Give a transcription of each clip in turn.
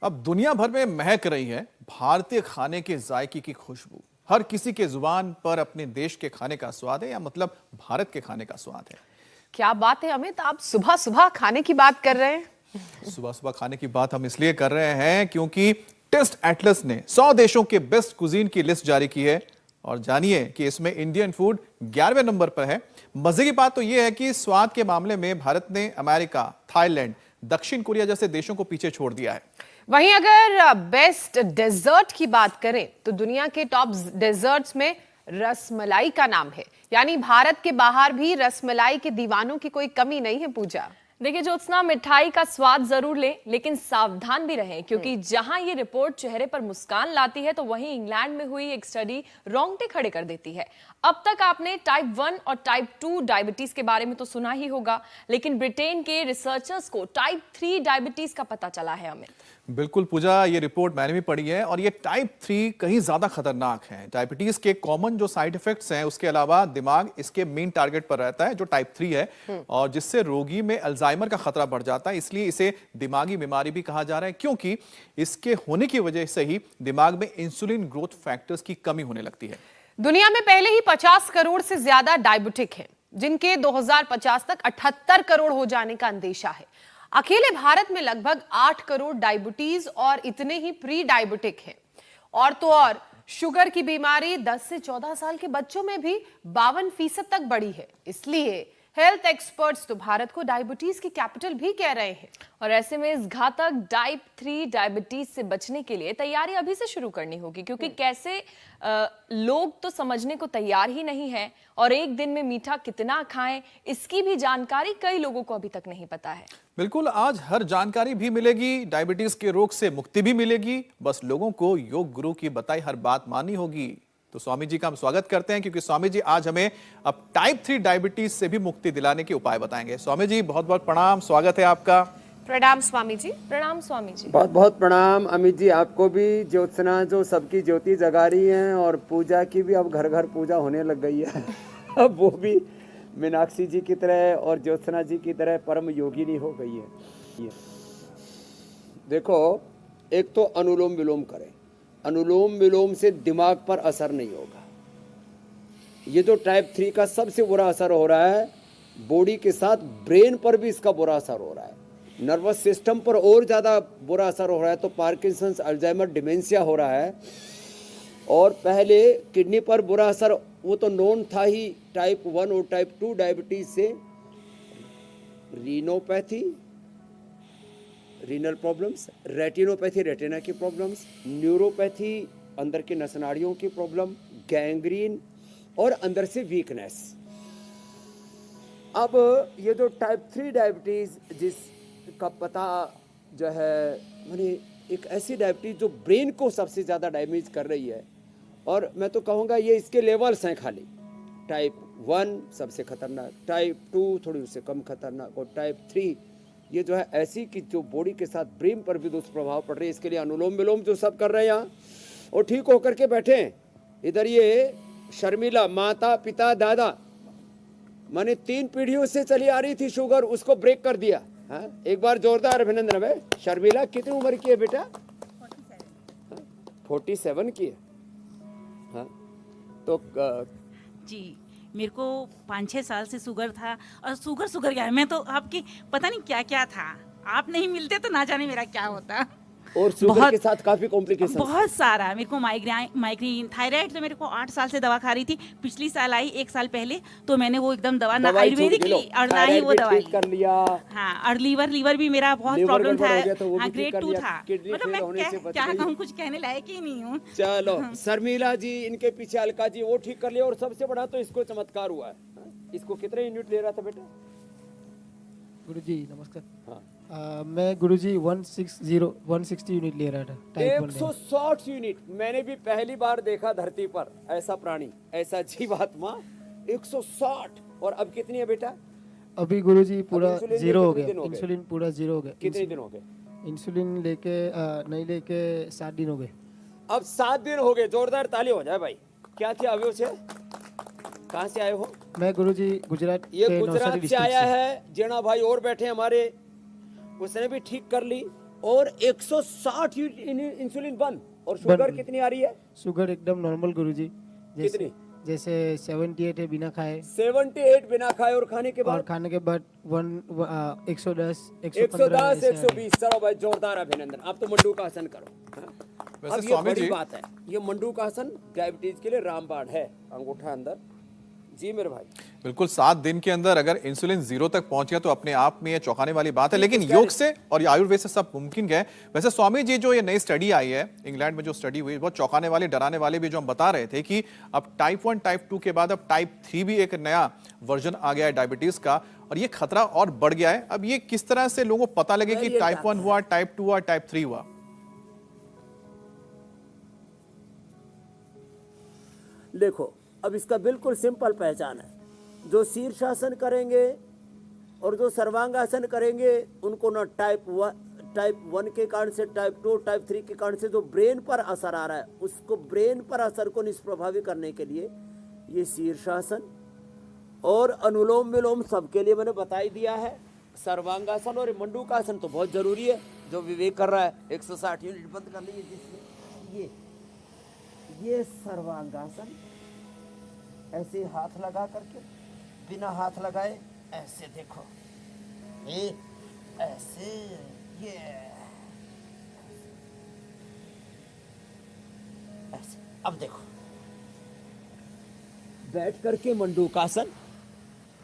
अब दुनिया भर में महक रही है भारतीय खाने के जायके की खुशबू। हर किसी के जुबान पर अपने देश के खाने का स्वाद है, या मतलब भारत के खाने का स्वाद है। क्या बात है अमित, आप सुबह सुबह खाने की बात कर रहे हैं। सुबह सुबह खाने की बात हम इसलिए कर रहे हैं क्योंकि टेस्ट एटलस ने 100 देशों के बेस्ट कुजीन की लिस्ट जारी की है और जानिए कि इसमें इंडियन फूड 11वें नंबर पर है। मजे की बात तो यह है कि स्वाद के मामले में भारत ने अमेरिका, थाईलैंड, दक्षिण कोरिया जैसे देशों को पीछे छोड़ दिया है। वहीं अगर बेस्ट डेजर्ट की बात करें तो दुनिया के टॉप डेजर्ट्स में रसमलाई का नाम है। यानी भारत के बाहर भी रसमलाई के दीवानों की कोई कमी नहीं है। पूजा, देखिए ज्योत्सना, मिठाई का स्वाद जरूर लें लेकिन सावधान भी रहें, क्योंकि जहां ये रिपोर्ट चेहरे पर मुस्कान लाती है तो वहीं इंग्लैंड में हुई एक स्टडी रोंगटे खड़े कर देती है। अब तक आपने टाइप 1 और टाइप 2 डायबिटीज के बारे में तो सुना ही होगा, लेकिन ब्रिटेन के रिसर्चर्स को टाइप 3 डायबिटीज का पता चला है। अमित, बिल्कुल पूजा, ये रिपोर्ट मैंने भी पढ़ी है और ये टाइप 3 कहीं ज्यादा खतरनाक है। डायबिटीज के कॉमन जो साइड इफेक्ट्स हैं उसके अलावा दिमाग इसके मेन टारगेट पर रहता है जो टाइप 3 है, और जिससे रोगी में अल्जाइमर का खतरा बढ़ जाता है। इसलिए इसे दिमागी बीमारी भी कहा जा रहा है, क्योंकि इसके होने की वजह से ही दिमाग में इंसुलिन ग्रोथ फैक्टर्स की कमी होने लगती है। दुनिया में पहले ही 50 करोड़ से ज्यादा डायबिटिक हैं, जिनके 2050 तक 78 करोड़ हो जाने का अंदेशा है। अकेले भारत में लगभग 8 करोड़ डायबिटीज और इतने ही प्री डायबिटिक हैं। और तो और शुगर की बीमारी 10 से 14 साल के बच्चों में भी 52% तक बढ़ी है। इसलिए हेल्थ एक्सपर्ट्स तो भारत को डायबिटीज की कैपिटल भी कह रहे हैं। और ऐसे में इस घातक टाइप 3 डायबिटीज से बचने के लिए तैयारी अभी से शुरू करनी होगी, क्योंकि कैसे लोग तो समझने को तैयार ही नहीं है और एक दिन में मीठा कितना खाएं इसकी भी जानकारी कई लोगों को अभी तक नहीं पता है। बिल्कुल, आज हर जानकारी भी मिलेगी, डायबिटीज के रोग से मुक्ति भी मिलेगी। बस लोगों को योग गुरु की बताई हर बात माननी होगी। तो स्वामी जी का हम स्वागत करते हैं, क्योंकि स्वामी जी आज हमें अब टाइप 3 डायबिटीज से भी मुक्ति दिलाने के उपाय बताएंगे। स्वामी जी बहुत बहुत प्रणाम, स्वागत है आपका। प्रणाम स्वामी जी। प्रणाम स्वामी जी। बहुत बहुत प्रणाम अमित जी, आपको भी। ज्योत्सना जो सबकी ज्योति जगा रही है, और पूजा की भी अब घर घर पूजा होने लग गई है। अब वो भी मीनाक्षी जी की तरह और ज्योत्सना जी की तरह परम योगिनी हो गई है। देखो, एक तो अनुलोम विलोम करें। अनुलोम विलोम से दिमाग पर असर नहीं होगा। ये जो टाइप 3 का सबसे बुरा असर हो रहा है, बॉडी के साथ ब्रेन पर भी इसका बुरा असर हो रहा है, नर्वस सिस्टम पर और ज़्यादा बुरा असर हो रहा है। तो पार्किंसंस, अल्जाइमर, डिमेंशिया हो रहा है। और पहले किडनी पर बुरा असर वो तो नोन था ही, टाइप 1 और टाइप 2 डायबिटीज से रीनोपैथी, रीनल प्रॉब्लम्स, रेटिनोपैथी, रेटिना की प्रॉब्लम्स, न्यूरोपैथी, अंदर के नसनाड़ियों की प्रॉब्लम, गैंग्रीन और अंदर से वीकनेस। अब ये जो टाइप 3 डायबिटीज जिसका पता जो है, माने एक ऐसी डायबिटीज जो ब्रेन को सबसे ज़्यादा डैमेज कर रही है। और मैं तो कहूँगा ये इसके लेवल्स हैं खाली। टाइप 1 सबसे खतरनाक, टाइप 2 थोड़ी उससे कम खतरनाक, और टाइप 3 ये जो है ऐसी कि जो बॉडी के साथ ब्रेन पर भी दुष्प्रभाव पड़ रही है। इसके लिए अनुलोम विलोम जो सब कर रहे हैं यहाँ, और ठीक होकर के बैठे हैं। इधर ये शर्मिला, माता पिता दादा, माने 3 पीढ़ियों से चली आ रही थी शुगर, उसको ब्रेक कर दिया। हाँ, एक बार जोरदार अभिनंदन है। शर्मिला कितनी उम्र की है बेटा? 47 की है। हाँ, तो जी मेरे को 5-6 साल से शुगर था, और शुगर क्या है, मैं तो आपकी पता नहीं क्या क्या था, आप नहीं मिलते तो ना जाने मेरा क्या होता। और शुगर के साथ काफी कॉम्प्लिकेशन, बहुत सारा। मेरे को माइग्रेन, थायराइड तो मेरे को 8 साल से दवा खा रही थी। पिछली साल आई 1 साल पहले, तो मैंने वो एकदम दवा ना आयुर्वेदिक ली और ना ही वो दवाई कर लिया। हाँ, और लीवर भी मेरा बहुत प्रॉब्लम था। हाँ, ग्रेड 2 था। मतलब मैं क्या कहूँ, कुछ कहने लायक ही नहीं हूँ। चलो, शर्मिला जी, इनके पीछे अलका जी, वो ठीक कर लिया। और सबसे बड़ा तो इसको चमत्कार हुआ है। इसको कितने यूनिट ले रहा था बेटा? गुरुजी नमस्कार। हाँ, मैं गुरुजी 160 यूनिट ले रहा था। 160 यूनिट। मैंने भी पहली बार देखा धरती पर ऐसा प्राणी, ऐसा जीवात्मा। 160। और अब कितनी है बेटा? अभी गुरुजी पूरा 0 हो गया। इंसुलिन पूरा 0 हो गया। कितने दिन हो गए? इंसुलिन लेके नहीं लेके 7 दिन हो गए। अब 7 दिन हो गए। जोरदार ताली हो जाए भाई। क्या थी अवयव से? कहाँ से आए हो? मैं गुरुजी गुजरात, ये गुजरात से आया है। जेना भाई और बैठे हमारे, उसने भी ठीक कर ली। और 160 यूनिट इंसुलिन बंद। और शुगर बंद। कितनी आ रही है? शुगर एकदम नॉर्मल गुरुजी। कितनी? जैसे 78 है बिना खाए 78 बिना खाए, और खाने के और बाद खाने के बाद 110 110 120। चलो भाई, जोरदार अभिनंदन। आप तो मंडू का आसन करो। हाँ? वैसे अब ये स्वामी बड़ी जी- बात है, ये मंडू का आसन डायबिटीज के लिए रामबाण है। अंगूठा अंदर। जी मेरे भाई। बिल्कुल 7 दिन के अंदर अगर इंसुलिन 0 तक पहुंच गया तो अपने आप में ये चौंकाने वाली बात है, जी, लेकिन कुछ योग कह से और आयुर्वेद से सब मुमकिन है। वैसे स्वामी जी, जो ये नई स्टडी आई है इंग्लैंड में, जो स्टडी हुई बहुत चौंकाने वाली, डराने वाली भी, जो हम बता रहे थे कि अब टाइप 1 टाइप 2 के बाद अब टाइप 3 भी एक नया वर्जन आ गया है डायबिटीज का, और ये खतरा और बढ़ गया है। अब ये किस तरह से लोगों को पता लगे कि ये टाइप 1 हुआ, टाइप 2 हुआ, टाइप 3 हुआ? देखो, अब इसका बिल्कुल सिंपल पहचान है। जो शीर्षासन करेंगे और जो सर्वांगासन करेंगे, उनको ना टाइप 1 के कारण से, टाइप 2, टाइप 3 के कारण से जो ब्रेन पर असर आ रहा है, उसको ब्रेन पर असर को निष्प्रभावी करने के लिए ये शीर्षासन और अनुलोम विलोम सबके लिए मैंने बता ही दिया है। सर्वांगासन और मंडूकासन तो बहुत जरूरी है, जो विवेक कर रहा है। 160 यूनिट बंद कर लीजिए। जिसमें ये सर्वांगासन, ऐसे हाथ लगा करके, बिना हाथ लगाए ऐसे देखो, ये ऐसे, ये ऐसे। अब देखो, बैठ करके मंडूकासन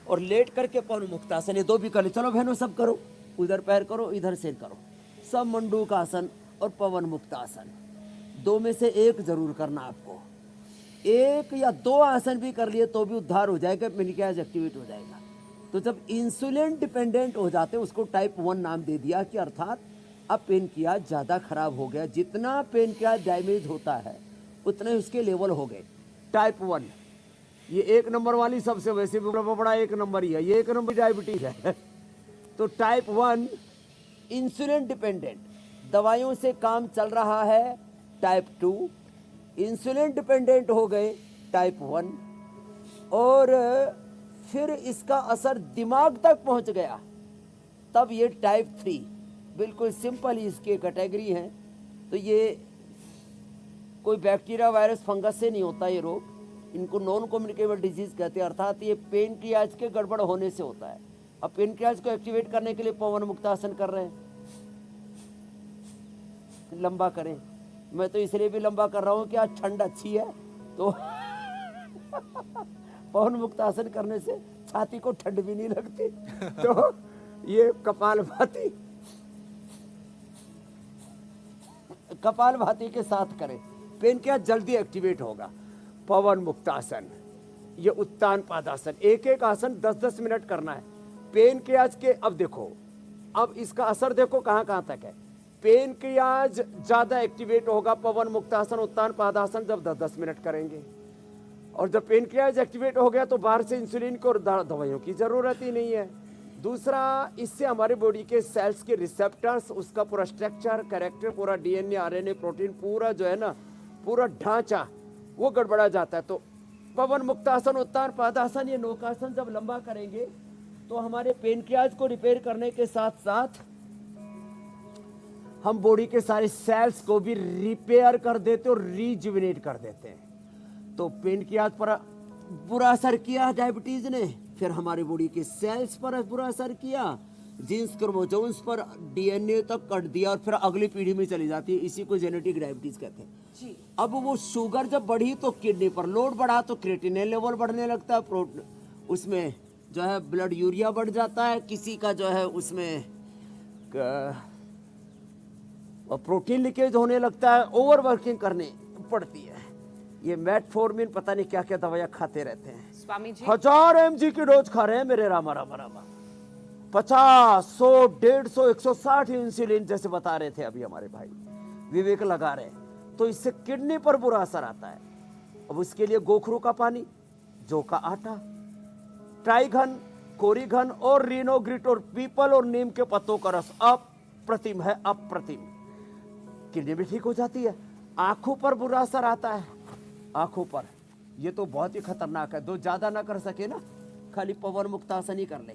और लेट करके पवन मुक्तासन, ये दो भी कर ले। चलो बहनों, सब करो, उधर पैर करो, इधर सिर करो, सब मंडूकासन और पवन मुक्तासन। दो में से एक जरूर करना आपको। एक या दो आसन भी कर लिए तो भी उद्धार हो जाएगा, पेनक्रियाज एक्टिवेट हो जाएगा। तो जब इंसुलिन डिपेंडेंट हो जाते हैं, उसको टाइप 1 नाम दे दिया कि अर्थात अब पेनक्रियाज ज़्यादा खराब हो गया। जितना पेनक्रियाज डैमेज होता है उतने उसके लेवल हो गए। टाइप 1 ये 1 नंबर वाली, सबसे वैसे भी बड़ा 1 नंबर ही है, ये 1 नंबर डायबिटीज है। तो टाइप 1 इंसुलिन डिपेंडेंट, दवाइयों से काम चल रहा है। टाइप 2 इंसुलिन डिपेंडेंट हो गए, टाइप 1, और फिर इसका असर दिमाग तक पहुंच गया, तब ये टाइप 3। बिल्कुल सिंपल ही इसके कैटेगरी हैं। तो ये कोई बैक्टीरिया, वायरस, फंगस से नहीं होता ये रोग, इनको नॉन कम्युनिकेबल डिजीज कहते हैं, अर्थात ये पेनक्रियाज के गड़बड़ होने से होता है। अब पेनक्रियाज को एक्टिवेट करने के लिए पवन मुक्तासन कर रहे हैं, लंबा करें। मैं तो इसलिए भी लंबा कर रहा हूँ कि आज ठंड अच्छी है, तो पवन मुक्तासन करने से छाती को ठंड भी नहीं लगती। तो ये कपालभाति के साथ करें, पेनक्रियाज जल्दी एक्टिवेट होगा। पवन मुक्तासन, ये उत्तान पादासन, एक एक आसन 10-10 मिनट करना है। पेनक्रियाज के, अब देखो, अब इसका असर देखो कहाँ कहाँ तक है। पेनक्रियाज ज्यादा एक्टिवेट होगा पवन मुक्तासन, उत्तान पादासन जब 10-10 मिनट करेंगे। और जब पेनक्रियाज एक्टिवेट हो गया तो बाहर से इंसुलिन को दवाइयों की जरूरत ही नहीं है। दूसरा, इससे हमारे बॉडी के सेल्स के रिसेप्टर्स, उसका पूरा स्ट्रक्चर, कैरेक्टर, पूरा डीएनए, आरएनए, प्रोटीन, पूरा जो है ना, पूरा ढांचा वो गड़बड़ा जाता है। तो पवन मुक्तासन, उत्तान पादासन, ये नौकासन जब लंबा करेंगे तो हमारे पेनक्रियाज को रिपेयर करने के साथ साथ हम बॉडी के सारे सेल्स को भी रिपेयर कर देते और रीजुविनेट कर देते हैं। तो पेनक्रियाज पर बुरा असर किया डायबिटीज ने, फिर हमारे बॉडी के सेल्स पर बुरा असर किया, जीन्स, क्रोमोसोम्स पर, डीएनए तक कट दिया, और फिर अगली पीढ़ी में चली जाती है। इसी को जेनेटिक डायबिटीज कहते हैं। अब वो शुगर जब बढ़ी तो किडनी पर लोड बढ़ा तो क्रिएटिनिन लेवल बढ़ने लगता है, उसमें जो है ब्लड यूरिया बढ़ जाता है, किसी का जो है उसमें प्रोटीन लीकेज होने लगता है, ओवर वर्किंग करने पड़ती है। ये मेटफॉर्मिन, पता नहीं क्या क्या दवाइयाँ खाते रहते हैं। स्वामी जी, 1000 mg की डोज खा रहे हैं मेरे रामा रामा रामा। 50, 100, 150, 160 इंसुलिन जैसे बता रहे थे अभी हमारे भाई विवेक लगा रहे हैं। तो इससे किडनी पर बुरा असर आता है। अब उसके लिए गोखरू का पानी, जौ का आटा, ट्राइघन, कोरिघन और रीनोग्रिट और पीपल और नीम के पत्तों का रस अप्रतिम है, अप्रतिम। किडनी भी ठीक हो जाती है। आंखों पर बुरा असर आता है, आंखों पर, ये तो बहुत ही खतरनाक है। दो ज्यादा ना कर सके ना, खाली पवन मुक्तासन ही कर ले।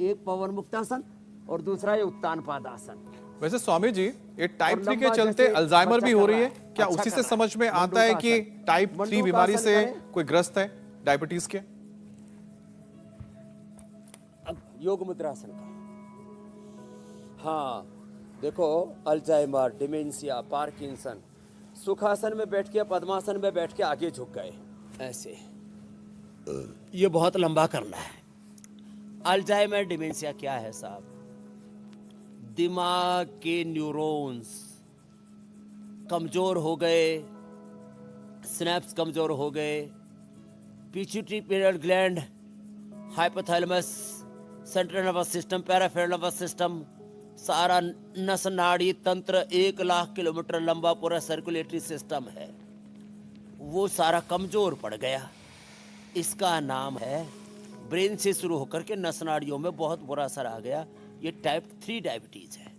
एक पवन मुक्तासन और दूसरा ये उत्तान पादासन। वैसे स्वामी जी, ये टाइप और 3 के लंबा चलते जैसे अल्जाइमर बच्चा भी हो कर रही रहा है है, क्या? अच्छा उसी कर से रहा समझ में है। आता है कि टाइप 3 मंडूक बीमारी आसन से करें। कोई ग्रस्त है डायबिटीज के? अब योग मुद्रासन का, हाँ देखो, अल्जाइमर, डिमेंशिया, पार्किंसन, सुखासन में बैठ के, पद्मासन में बैठ के आगे झुक गए ऐसे, ये बहुत लंबा करना है। अल्जाइमर डिमेंशिया क्या है साहब? दिमाग के न्यूरॉन्स कमजोर हो गए, स्नैप्स कमजोर हो गए, pituitary pineal gland, hypothalamus, central nervous system, peripheral nervous system, सारा नस नाड़ी तंत्र 1,00,000 किलोमीटर लंबा पूरा सर्कुलेटरी सिस्टम है, वो सारा कमजोर पड़ गया। इसका नाम है, ब्रेन से शुरू होकर के नस नाड़ियों में बहुत बुरा असर आ गया, ये टाइप 3 डायबिटीज है।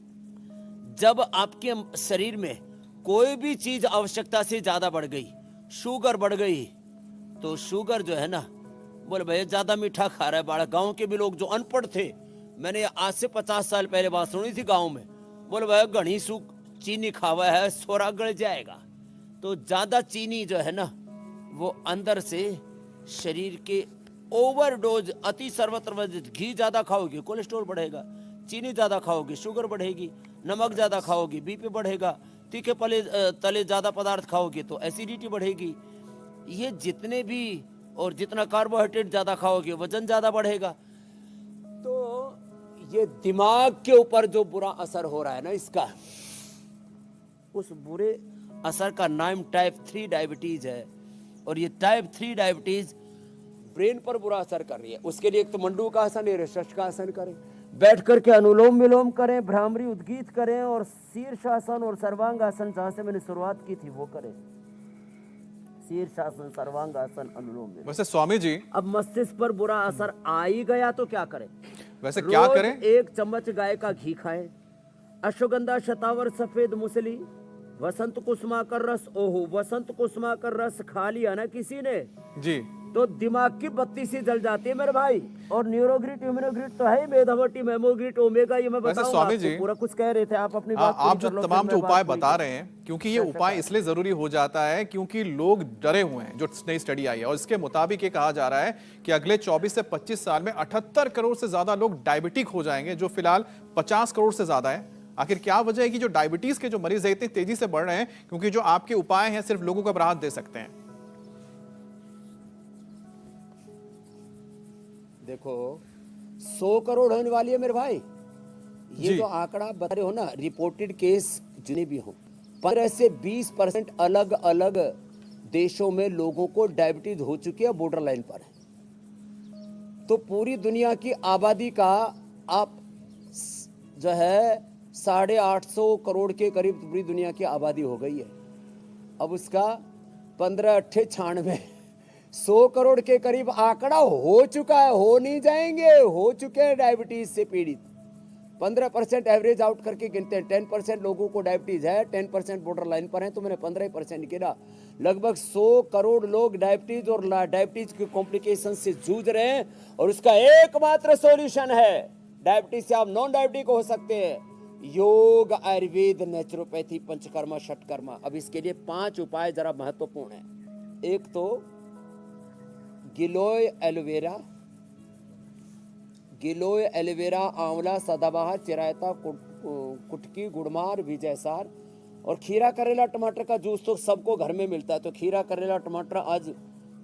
जब आपके शरीर में कोई भी चीज आवश्यकता से ज्यादा बढ़ गई, शुगर बढ़ गई, तो शुगर जो है ना, बोले भैया ज्यादा मीठा खा रहा है बाड़ा। गांव के भी लोग जो अनपढ़ थे, मैंने आज से 50 साल पहले बात सुनी थी गांव में, बोले भैया घनी चीनी खावा है, सोरा गल जाएगा। तो ज्यादा चीनी जो है ना, वो अंदर से शरीर के ओवरडोज, अति सर्वत्र, घी ज्यादा खाओगे कोलेस्ट्रॉल बढ़ेगा, चीनी ज्यादा खाओगे शुगर बढ़ेगी, नमक ज्यादा खाओगे बीपी बढ़ेगा, तीखे तले ज्यादा पदार्थ खाओगे तो एसिडिटी बढ़ेगी। ये जितने भी, और जितना कार्बोहाइड्रेट ज्यादा खाओगे वजन ज्यादा बढ़ेगा। तो ये दिमाग के ऊपर जो बुरा असर हो रहा है ना इसका, उस बुरे असर का नाम टाइप 3 डायबिटीज है। और ये टाइप 3 डायबिटीज ब्रेन पर बुरा असर कर रही है। उसके लिए एक तो मंडूक का आसन है, ऋषभ का आसन करें, बैठ करके अनुलोम विलोम करें, भ्रामरी उद्गीत करें, और शीर्षासन और सर्वांगासन, जहां से मैंने शुरुआत की थी वो करें। शीर्षासन, सर्वांगासन, अनुलोम विलोम। वैसे स्वामी जी, अब मस्तिष्क पर बुरा असर आ ही गया तो क्या करें? वैसे क्या रोज करें? 1 चम्मच गाय का घी खाएं, अश्वगंधा, शतावर, सफेद मूसली, वसंत कुसुमाकर रस। ओहो, वसंत कुसुमाकर रस खा लिया ना किसी ने जी, तो दिमाग की बत्ती सी जल जाती है मेरे भाई। और न्यूरोग्रिड, इम्यूनोग्रिड तो है, मेधावटी, मेमोग्रिड, ओमेगा, ये मैं वैसे बताऊंगा स्वामी आपको। जी, पूरा कुछ कह रहे थे आप, अपनी हाँ, बात पूरी आप जो कर लो, फिर तमाम मैं जो बात उपाय पूरी बता करूं। रहे हैं, क्योंकि ये उपाय इसलिए जरूरी हो जाता है क्योंकि लोग डरे हुए हैं। जो नई स्टडी आई है और इसके मुताबिक ये कहा जा रहा है कि अगले 24 से 25 साल में 78 करोड़ से ज्यादा लोग डायबिटिक हो जाएंगे, जो फिलहाल 50 करोड़ से ज्यादा है। आखिर क्या वजह है कि जो डायबिटीज के जो मरीज है इतनी तेजी से बढ़ रहे हैं? क्योंकि जो आपके उपाय हैं सिर्फ लोगों को राहत दे सकते हैं। देखो 100 करोड़ होने वाली है मेरे भाई। ये जी। जो आंकड़ा बता रहे हो ना, रिपोर्टेड केस जितने भी हो, 15 से 20% अलग अलग देशों में लोगों को डायबिटीज हो चुकी है, बॉर्डर लाइन पर है। तो पूरी दुनिया की आबादी का आप जो है 850 करोड़ के करीब पूरी दुनिया की आबादी हो गई है। अब उसका 15 अट्ठे 96 100 करोड़ के करीब आंकड़ा हो चुका है। हो नहीं जाएंगे, हो चुके हैं डायबिटीज से पीड़ित। 15% एवरेज आउट करके गिनते हैं। 10% लोगों को डायबिटीज है, 10% बॉर्डर लाइन पर है, तो मैंने 15% गिना। लगभग 100 करोड़ लोग डायबिटीज और डायबिटीज की कॉम्प्लिकेशन से जूझ रहे हैं। और उसका एकमात्र सॉल्यूशन है, डायबिटीज से आप नॉन डायबिटिक हो सकते हैं, योग, आयुर्वेद, नेचुरोपैथी, पंचकर्मा, षटकर्मा। अब इसके लिए 5 उपाय जरा महत्वपूर्ण है। एक तो गिलोय एलोवेरा, गिलोय एलोवेरा, आंवला, सदाबहार, चिरायता, कुटकी, गुड़मार, विजयसार और खीरा, करेला, टमाटर का जूस तो सबको घर में मिलता है। तो खीरा, करेला, टमाटर आज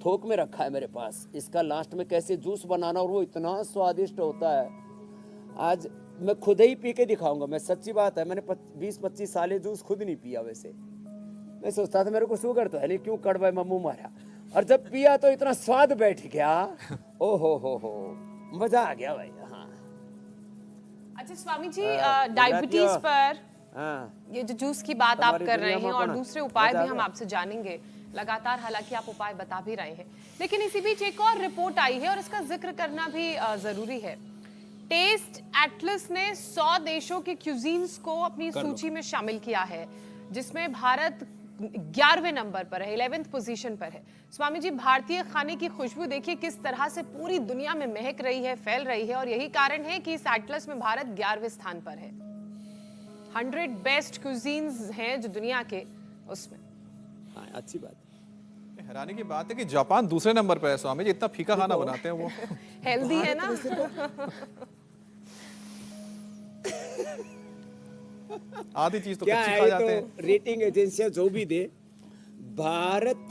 थोक में रखा है मेरे पास। इसका लास्ट में कैसे जूस बनाना, और वो इतना स्वादिष्ट होता है। आज मैं खुद ही पी के दिखाऊंगा। मैं सच्ची बात है, मैंने 20-25 साल जूस खुद नहीं पिया। वैसे मैं सोचता था मेरे को शुगर तो है नहीं, क्यों कड़वा मम्मू मारा, और जब पिया तो इतना स्वाद बैठ गया। ओ हो, मजा आ गया भाई। हाँ, अच्छा स्वामी जी, डायबिटीज पर हाँ, ये जो जूस की बात आप हमारी कर रहे दुनिया हैं में और अपना दूसरे उपाय मजा आ भी हम गया। आपसे जानेंगे लगातार, हालांकि आप उपाय बता भी रहे हैं, लेकिन इसी बीच एक और रिपोर्ट आई है और इसका जिक्र करना भी जरूरी है। टेस्ट एटलस ने 100 देशों के क्यूजीन्स को अपनी सूची में शामिल किया है, जिसमें भारत 11वें नंबर पर है, 11th पोजीशन पर है। स्वामी जी, भारतीय खाने की खुशबू देखिए किस तरह से पूरी दुनिया में महक रही है, फैल रही है, और यही कारण है कि इस एटलस में भारत 11वें स्थान पर है। 100 बेस्ट क्यूजीन्स हैं जो दुनिया के, उसमें हाँ, अच्छी बात। हैरानी की बात है कि जापान दूसरे नंबर पर है स्वामी जी, इतना फीका खाना बनाते हैं वो। हेल्दी है ना। आधी चीज तो क्या कच्ची है, खा ये जाते हैं। तो रेटिंग एजेंसियां जो भी दे, भारत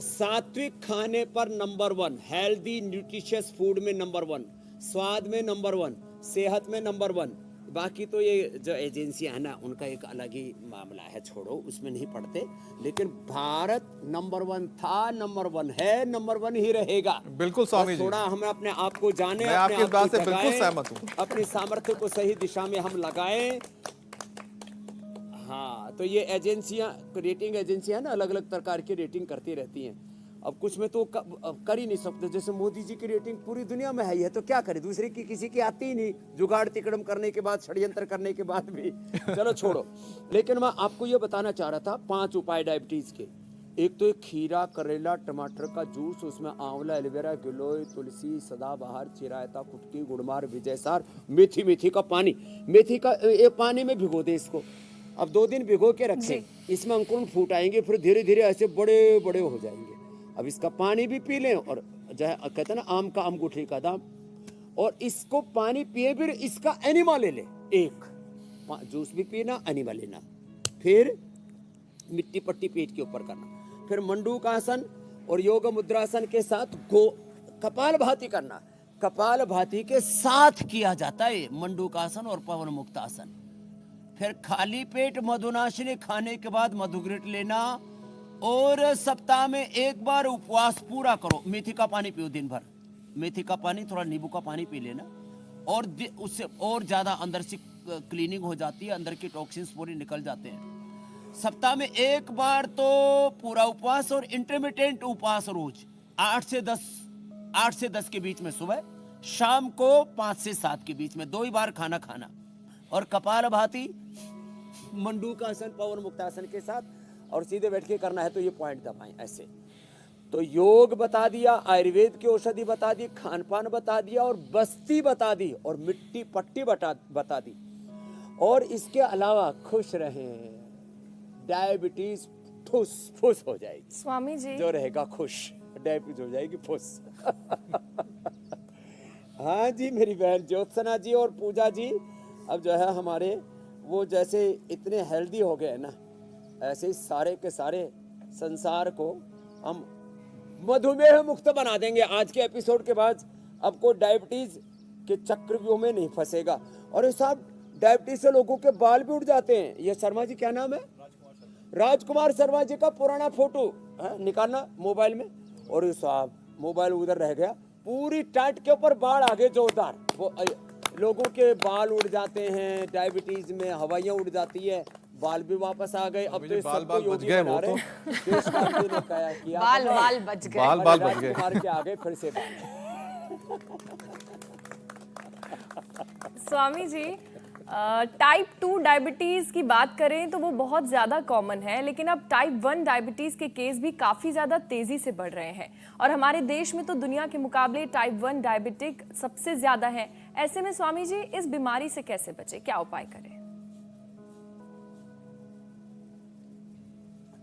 सात्विक खाने पर नंबर 1, हेल्दी न्यूट्रिशियस फूड में नंबर 1, स्वाद में नंबर 1, सेहत में नंबर 1। बाकी तो ये जो एजेंसियां है ना, उनका एक अलग ही मामला है, छोड़ो, उसमें नहीं पड़ते। लेकिन भारत नंबर 1 था, नंबर 1 है, नंबर 1 ही रहेगा। बिल्कुल स्वामी बस जी। थोड़ा हमें अपने आप को जाने, मैं अपने आपकी आप बात को से बिल्कुल जगाएं, सहमत हूं। अपने सामर्थ्य को सही दिशा में हम लगाएं। हाँ, तो ये एजेंसियां, रेटिंग एजेंसियां ना, अलग अलग प्रकार की रेटिंग करती रहती हैं। अब कुछ में तो कर ही नहीं सकते, जैसे मोदी जी की रेटिंग पूरी दुनिया में है ही है, तो क्या करे, दूसरे की किसी की आती ही नहीं, जुगाड़ तिकड़म करने के बाद, षड्यंत्र करने के बाद भी। चलो छोड़ो। लेकिन मैं आपको ये बताना चाह रहा था 5 उपाय डायबिटीज के। एक तो एक खीरा, करेला, टमाटर का जूस, उसमें आंवला, एलोवेरा, गिलोय, तुलसी, सदाबहार, चिरायता, कुटकी, गुड़मार, विजयसार, मेथी, मेथी का पानी, मेथी का ये पानी में भिगो दे इसको। अब 2 दिन भिगो के रखें, इसमें अंकुरण फूट आएंगे, फिर धीरे धीरे ऐसे बड़े बड़े हो जाएंगे। अब इसका पानी भी पी लें, और जो है कहते हैं ना, आम का अंगूठी का दाम, और इसको पानी पिए, फिर इसका एनिमा ले ले, एक जूस भी पीना, एनिमा लेना, फिर मिट्टी पट्टी पेट के ऊपर करना, फिर मंडूक आसन और योग मुद्रासन के साथ कपाल भाती करना। कपाल भाती के साथ किया जाता है मंडूक आसन और पवन मुक्त आसन। फिर खाली पेट मधुनाशिनी खाने के बाद मधुग्रिट लेना, और सप्ताह में 1 बार उपवास पूरा करो। मेथी का पानी पियो दिन भर, मेथी का पानी, थोड़ा नींबू का पानी पी लेना, और उससे और ज्यादा अंदर से क्लीनिंग हो जाती है, अंदर की टॉक्सिन्स पूरी निकल जाते हैं। सप्ताह में 1 बार तो पूरा उपवास, और इंटरमिटेंट उपवास रोज 8 से 10 के बीच में सुबह, शाम को 5 से 7 के बीच में 2 ही बार खाना खाना, और कपाल भाती, मंडूक आसन, पवन मुक्तासन के साथ, और सीधे बैठ के करना है। तो ये पॉइंट दबाएं ऐसे। तो योग बता दिया, आयुर्वेद की औषधि बता दी, खान पान बता दिया, और बस्ती बता दी, और मिट्टी पट्टी बता दी। और इसके अलावा खुश रहें, डायबिटीज फुस फुस हो जाएगी। स्वामी जी, जो रहेगा खुश, डायबिटीज हो जाएगी फुस। हाँ जी, मेरी बहन ज्योत्सना जी और पूजा जी, अब जो है हमारे वो जैसे इतने हेल्दी हो गए ना, ऐसे ही सारे के सारे संसार को हम मधुमेह मुक्त बना देंगे। आज के एपिसोड के बाद अब कोई डायबिटीज के चक्रव्यूह में नहीं फंसेगा। और ये साहब, डायबिटीज से लोगों के बाल भी उड़ जाते हैं। ये शर्मा जी, क्या नाम है? राजकुमार शर्मा जी का पुराना फोटो निकालना मोबाइल में, और ये साहब मोबाइल उधर रह गया, पूरी टाट के ऊपर बाढ़ आ गए जोरदार। वो लोगों के बाल उड़ जाते हैं, डायबिटीज में हवाइयां उड़ जाती है, बाल भी वापस आ गए। अब तो सबको योगी बना रहे। केशकांत जी ने किया, बाल बच गए, बाल बच गए, मार के आ गए फिर से बाल। स्वामी जी, टाइप 2 डायबिटीज की बात करें तो वो बहुत ज्यादा कॉमन है, लेकिन अब टाइप 1 डायबिटीज के केस भी काफी ज्यादा तेजी से बढ़ रहे हैं, और हमारे देश में तो दुनिया के मुकाबले टाइप 1 डायबिटिक सबसे ज्यादा है। ऐसे में स्वामी जी, इस बीमारी से कैसे बचे, क्या उपाय करें?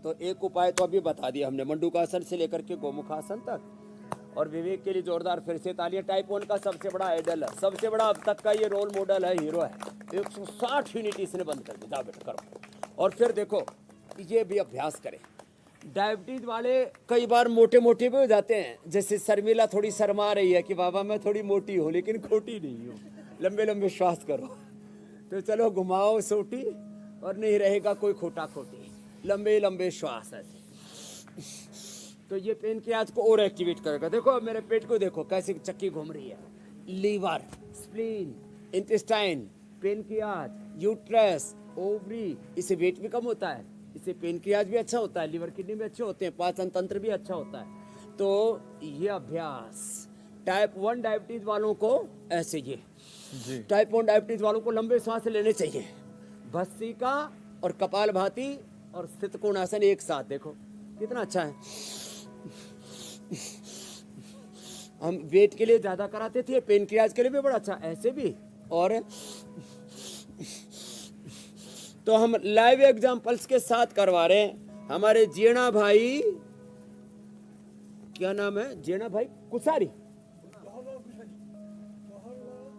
तो एक उपाय तो अभी बता दिया हमने, मंडूकासन से लेकर के गोमुखासन तक। और विवेक के लिए जोरदार फिर से तालियां। टाइप 1 का सबसे बड़ा आइडल है, सबसे बड़ा अब तक का ये रोल मॉडल है, हीरो है। 160 यूनिट इसने बंद कर दिया, बेटा करो। और फिर देखो, ये भी अभ्यास करें। डायबिटीज वाले कई बार मोटे मोटे भी हो जाते हैं, जैसे शर्मिला थोड़ी शर्मा रही है कि बाबा मैं थोड़ी मोटी हूँ, लेकिन खोटी नहीं हूँ। लंबे लंबे श्वास करो, तो चलो घुमाओ सोटी, और नहीं रहेगा कोई खोटा खोटी, लंबे लंबे श्वास ऐसे। तो ये पेनक्रियाज को और एक्टिवेट करेगा। देखो मेरे पेट को देखो कैसे चक्की घूम रही है। Liver, spleen, intestine, pancreas, uterus, ovary, इससे वेट भी कम होता है, इससे पेनक्रियाज भी अच्छा होता है, लीवर किडनी भी अच्छे होते हैं, पाचन तंत्र भी अच्छा होता है। तो ये अभ्यास टाइप 1 डायबिटीज वालों को ऐसे, ये टाइप 1 डायबिटीज वालों को लंबे सांस लेने चाहिए। भस्त्रिका और कपालभाति और स्थित कोणासन एक साथ, देखो कितना अच्छा है। हम वेट के लिए ज्यादा कराते थे, पेनक्रियाज के लिए भी बड़ा अच्छा, ऐसे भी। और तो हम लाइव एग्जांपल्स के साथ करवा रहे हैं। हमारे जीणा भाई, क्या नाम है, जीणा भाई कुसारी,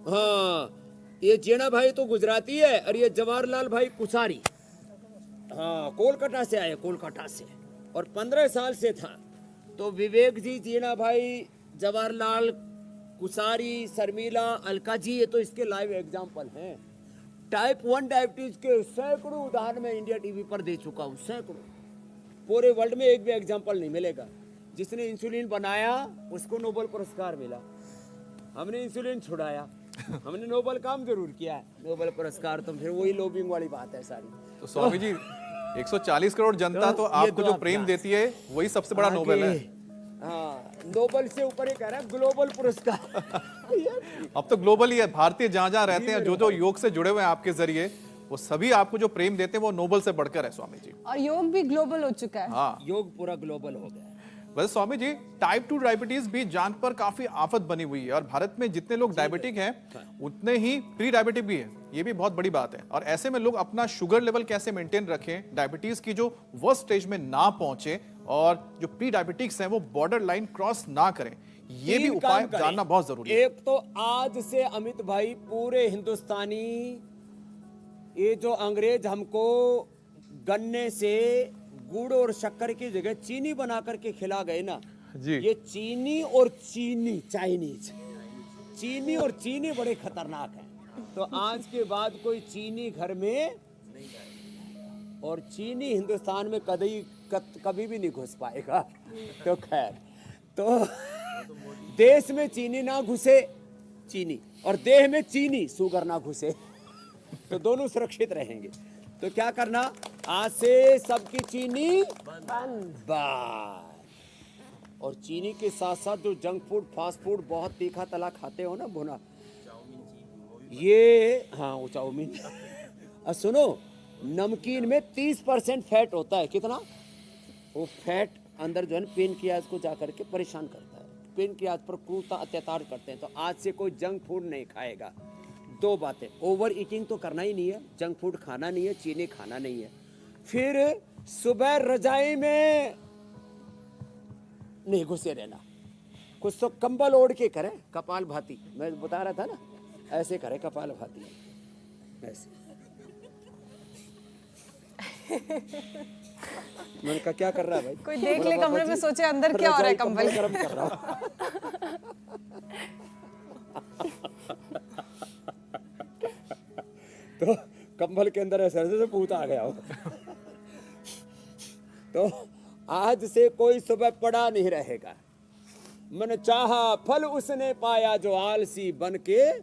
हाँ ये जीणा भाई तो गुजराती है और ये जवाहरलाल भाई कुसारी, हाँ कोलकाता से आए, कोलकाता से, और 15 साल से था। तो विवेक जी, जीणा भाई, जवाहरलाल, कुसारी, शर्मिला, अलका जी, ये तो इसके लाइव एग्जाम्पल हैं। टाइप 1 डायबिटीज के सैकड़ों उदाहरण मैं इंडिया टीवी पर दे चुका हूँ, सैकड़ों। पूरे वर्ल्ड में एक भी एग्जाम्पल नहीं मिलेगा। जिसने इंसुलिन बनाया उसको नोबेल पुरस्कार मिला, हमने इंसुलिन छुड़ाया, हमने नोबेल काम जरूर किया है, नोबेल पुरस्कार तो फिर वही लोबिंग वाली बात है सारी। तो स्वामी जी 140 करोड़ जनता तो आपको जो प्रेम देती है वही सबसे बड़ा नोबेल है। हाँ, नोबेल से ऊपर ये कह रहा है ग्लोबल पुरस्कार। अब तो ग्लोबल ही है, भारतीय जहां जहां रहते हैं, जो जो योग से जुड़े हुए हैं आपके जरिए, वो सभी आपको जो प्रेम देते हैं वो नोबेल से बढ़कर है स्वामी जी। और योग भी ग्लोबल हो चुका है। हाँ, योग पूरा ग्लोबल हो गया। वैसे स्वामी जी टाइप 2 डायबिटीज भी जान पर काफी आफत बनी हुई है और भारत में जितने लोग डायबिटिक हैं उतने ही प्री डायबिटिक भी हैं, ये भी बहुत बड़ी बात है। और ऐसे में लोग अपना शुगर लेवल कैसे मेंटेन रखें, डायबिटीज की जो वर्स्ट स्टेज में ना पहुंचे और जो प्री डायबिटिक्स हैं वो बॉर्डर लाइन क्रॉस ना करें, ये भी उपाय जानना बहुत जरूरी है। एक तो आज से अमित भाई पूरे हिंदुस्तानी, ये जो अंग्रेज हमको गन्ने से गुड़ और शक्कर की जगह चीनी बना करके खिला गए ना जी, ये चीनी और चीनी, चाइनीज चीनी और चीनी बड़े खतरनाक हैं। तो आज के बाद कोई चीनी घर में, और चीनी हिंदुस्तान में कभी भी नहीं घुस पाएगा। तो खैर, तो देश में चीनी ना घुसे, चीनी, और देह में चीनी, शुगर ना घुसे, तो दोनों सुरक्षित रहेंगे। तो क्या करना, आज से सबकी चीनी बंद। और चीनी के साथ साथ जो जंक फूड, फास्ट फूड, बहुत तीखा तला खाते हो ना, भुना, ये, हाँ वो चाउमीन। सुनो, नमकीन में 30% फैट होता है। कितना? वो फैट अंदर जो है ना पेनक्रियाज को जाकर के परेशान करता है, पेनक्रियाज पर क्रूरता अत्याचार करते हैं। तो आज से कोई जंक फूड नहीं खाएगा। 2 बातें, ओवर ईटिंग तो करना ही नहीं है, जंक फूड खाना नहीं है, चीनी खाना नहीं है। फिर सुबह रजाई में नहीं घुसे रहना, कुछ तो कंबल ओढ़ के करें, कपाल भाती, मैं बता रहा था ना, ऐसे करें कपाल भाती, ऐसे। मैंने कहा क्या कर रहा है भाई, कोई देख ले कमरे में, सोचे अंदर क्या हो रहा है, कंबल गरम कर रहा हूं। तो कंबल के अंदर ऐसे ऐसे भूत आ गया हो। तो आज से कोई सुबह पड़ा नहीं रहेगा। मन चाहा फल उसने पाया, जो आलसी बन के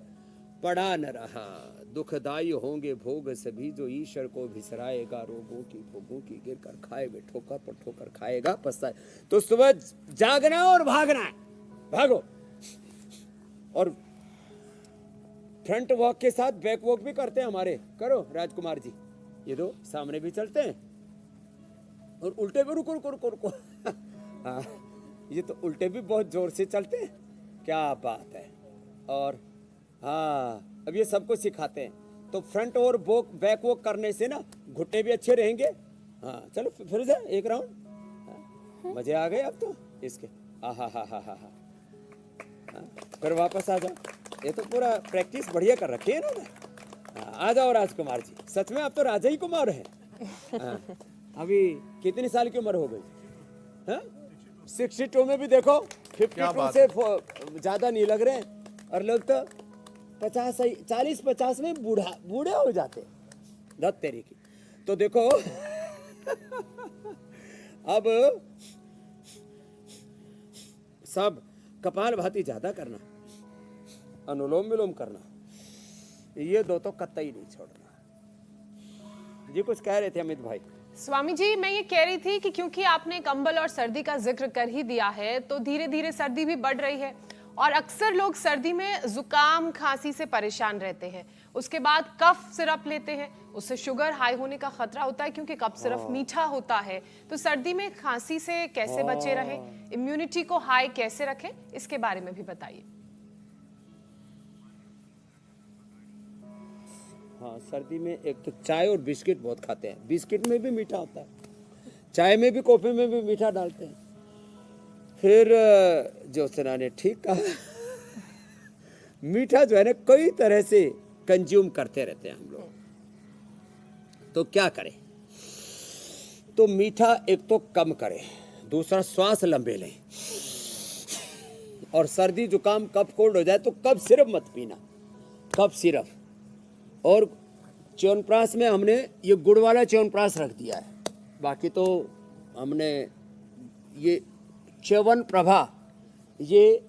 पड़ा न रहा। दुखदाई होंगे भोग सभी, जो ईश्वर को बिसराएगा। रोगों की भोगों की गिर कर खाएगा, ठोकर पर ठोकर खाएगा, पछताए। तो सुबह जागना और भागना है, भागो। और फ्रंट वॉक के साथ बैक वॉक भी करते हैं हमारे, करो राजकुमार जी, ये दो सामने भी चलते हैं और उल्टे भी, रुको रुको रुको रुको। हाँ, ये तो उल्टे भी बहुत जोर से चलते हैं, क्या बात है। और हाँ, अब ये सबको सिखाते हैं। तो फ्रंट और बैक वॉक करने से ना घुटने भी अच्छे रहेंगे। हाँ चलो फिर से एक राउंड, मजे आ गए अब तो इसके। हा। फिर वापस आ जाओ, ये तो पूरा प्रैक्टिस बढ़िया कर रखी है इन्होंने। आ जाओ राजकुमार जी, सच में आप तो राजा ही कुमार हैं। अभी कितनी साल की उम्र हो गई? 62 में भी देखो 52 से ज्यादा नहीं लग रहे हैं। और लोग तो 40-50 में बूढ़े हो जाते, दत्त तेरी की। तो देखो अब सब कपाल भाती ज्यादा करना, अनुलोम विलोम करना, ये दो तो कतई नहीं छोड़ना। जी कुछ कह रहे थे अमित भाई? स्वामी जी, मैं ये कह रही थी कि क्योंकि आपने कंबल और सर्दी का जिक्र कर ही दिया है, तो धीरे धीरे सर्दी भी बढ़ रही है और अक्सर लोग सर्दी में जुकाम खांसी से परेशान रहते हैं। उसके बाद कफ सिरप लेते हैं, उससे शुगर हाई होने का खतरा होता है क्योंकि कफ सिरप मीठा होता है। तो सर्दी में खांसी से कैसे बचे रहें, इम्यूनिटी को हाई कैसे रखें, इसके बारे में भी बताइए। हाँ, सर्दी में एक तो चाय और बिस्किट बहुत खाते हैं। बिस्किट में भी मीठा होता है, चाय में भी, कॉफी में भी मीठा डालते हैं। फिर ज्योत्सना ने ठीक कहा, मीठा जो है ना कई तरह से कंज्यूम करते रहते हैं हम लोग, तो क्या करें? तो मीठा एक तो कम करें, दूसरा श्वास लंबे लें, और सर्दी जुकाम कफ कोल्ड हो जाए तो कफ सिरप मत पीना, कफ सिरप। और च्यवनप्राश में हमने ये गुड़ वाला च्यवनप्राश रख दिया है, बाकी तो हमने ये च्यवन प्रभा, ये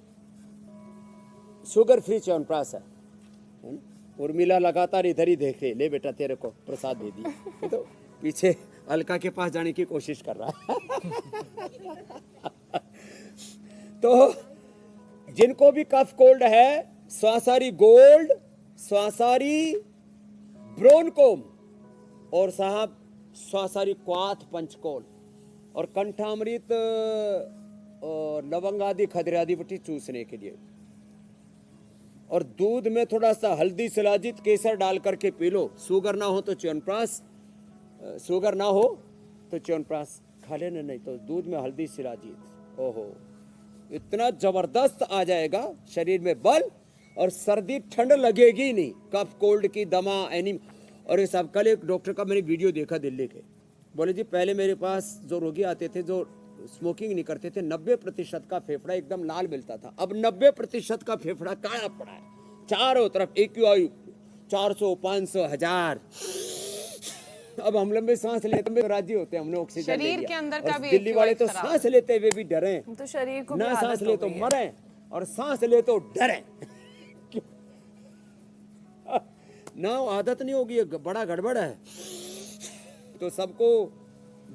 शुगर फ्री च्यवनप्राश है ना? उर्मिला लगातार इधर ही देख रही, ले बेटा तेरे को प्रसाद दे दिया। ये तो पीछे अलका के पास जाने की कोशिश कर रहा है। तो जिनको भी कफ कोल्ड है, स्वासारी गोल्ड, स्वासारी ब्रोनकोम और साहब स्वासारी क्वाथ पंचकोल और कंठामृत और लवंग आदि खदरादि बटी चूसने के लिए, और दूध में थोड़ा सा हल्दी शिलाजित केसर डाल करके पी लो। शुगर ना हो तो च्यवनप्राश, शुगर ना हो तो च्यवनप्राश खा लेना, नहीं तो दूध में हल्दी शिलाजित। ओहो, इतना जबरदस्त आ जाएगा शरीर में बल, और सर्दी ठंड लगेगी नहीं। कफ कोल्ड की दमा एनी। और ये सब, कल एक डॉक्टर का मैंने वीडियो देखा दिल्ली के, बोले जी पहले मेरे पास जो रोगी आते थे जो स्मोकिंग नहीं करते थे, 90% का फेफड़ा एकदम लाल मिलता था, अब 90% का फेफड़ा काला पड़ा है। चारों तरफ AQI 400, 500, 1000। अब हम लंबे सांस लेते हुए राजी होते हैं, हमने ऑक्सीजन ले शरीर लिया। के अंदर और का भी दिल्ली वाले तो खराब सांस लेते हुए भी डरे, तो शरीर को भी ना आदत सांस हो ले तो गई है। मरे और सांस ले तो डरे। ना आदत नहीं होगी, ये बड़ा गड़बड़ है। तो सबको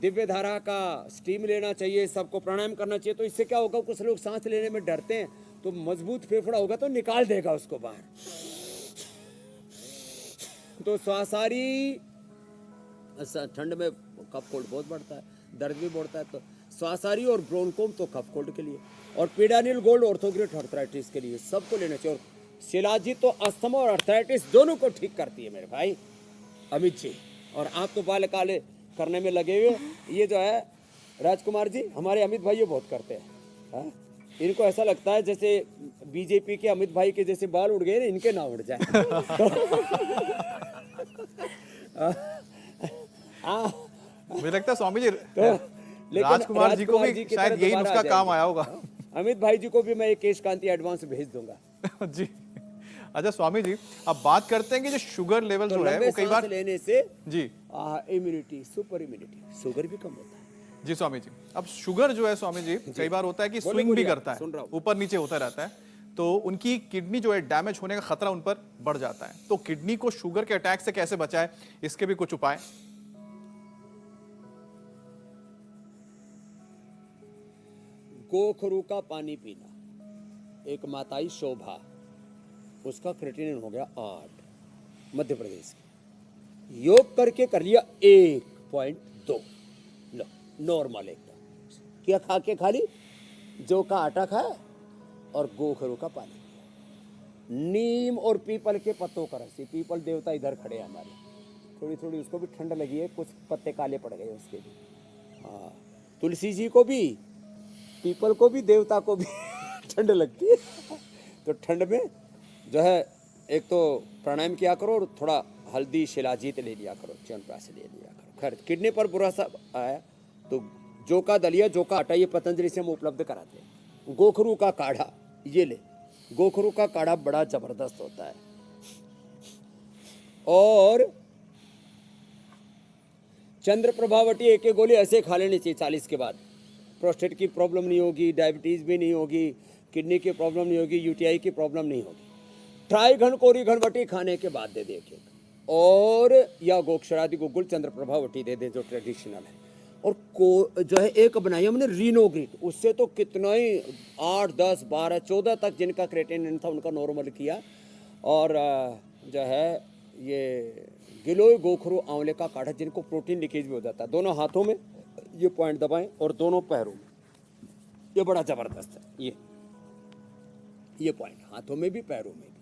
दिव्य धारा का स्टीम लेना चाहिए, सबको प्राणायाम करना चाहिए। तो इससे क्या होगा, कुछ लोग सांस लेने में डरते हैं, तो मजबूत फेफड़ा होगा तो निकाल देगा उसको बाहर। तो स्वासारी, ठंड में कफ कोल्ड बहुत बढ़ता है, दर्द भी बढ़ता है, तो स्वासारी और ब्रोनकोम तो कफ कोल्ड के लिए, और पीडानिल गोल्ड ऑर्थोग्रेट अर्थराइटिस के लिए, सबको लेना चाहिए। और शिलाजीत तो अस्थमा और अर्थराइटिस दोनों को ठीक करती है मेरे भाई अमित जी। और आप तो बाल काले करने में लगे हुए, ये जो है राजकुमार जी हमारे अमित भाई ये बहुत करते हैं। हाँ? इनको ऐसा लगता है जैसे बीजेपी के अमित भाई के जैसे बाल उड़ गए ना, इनके ना उड़ जाए। मुझे लगता है स्वामी जी लेकिन राजकुमार जी को भी की शायद तरह यही दोबारा नुस्खा आ काम जाएंगे। आया होगा। अमित भाई जी को भी मैं एक केश कांति एडवांस भेज दूंगा। जी। अच्छा स्वामी जी, अब बात करते हैं कि जो शुगर लेवल तो जो है लंबे वो कई सांस बार लेने से जी इम्यूनिटी, सुपर इम्यूनिटी, शुगर भी कम होता है। जी स्वामी जी, अब शुगर जो है स्वामी जी कई बार होता है कि बोलो, स्विंग भी बोलिए, करता सुन रहा है, हूं। ऊपर नीचे होता रहता है, तो उनकी किडनी जो है डैमेज होने का खतरा उन पर बढ़ जाता है। तो किडनी को शुगर के अटैक से कैसे बचाए, इसके भी कुछ उपाय? गोखरू का पानी पीना, एक माताई शोभा, उसका क्रिएटिनिन हो गया 8, मध्य प्रदेश की। योग करके कर लिया 1.2, लो नॉर्मल एकदम। क्या खा के खाली जौ का आटा खाया और गोखरू का पानी पिया। नीम और पीपल के पत्तों का रस, पीपल देवता इधर खड़े हैं हमारे, थोड़ी थोड़ी उसको भी ठंड लगी है, कुछ पत्ते काले पड़ गए उसके भी। हाँ, तुलसी जी को भी, पीपल को भी, देवता को भी ठंड लगती है। तो ठंड में जो है एक तो प्राणायाम किया करो और थोड़ा हल्दी शिलाजीत ले लिया करो, च्यवनप्राश ले लिया करो। खैर किडनी पर बुरा सा आया तो जौ का दलिया, जौ का आटा, ये पतंजलि से हम उपलब्ध कराते हैं। गोखरू का काढ़ा ये ले, गोखरू का काढ़ा बड़ा जबरदस्त होता है। और चंद्र प्रभावटी एक गोली ऐसे खा लेनी चाहिए 40 के बाद। प्रोस्टेट की प्रॉब्लम नहीं होगी, डायबिटीज भी नहीं होगी, किडनी की प्रॉब्लम नहीं होगी, यूटीआई की प्रॉब्लम नहीं होगी। ट्राई घन कोरी घनवटी खाने के बाद दे देखिए, और या गोक्षरादि गुगुल चंद्र प्रभावटी दे दे जो ट्रेडिशनल है। और को जो है एक बनाई हमने रीनोग्रिट, उससे तो कितना ही 8, 10, 12, 14 तक जिनका क्रिएटिनिन था उनका नॉर्मल किया। और जो है ये गिलोय गोखरू आंवले का काढ़ा, जिनको प्रोटीन लीकेज भी हो जाता है, दोनों हाथों में ये पॉइंट दबाएं और दोनों पैरों में, ये बड़ा जबरदस्त है। ये पॉइंट हाथों में भी पैरों में भी।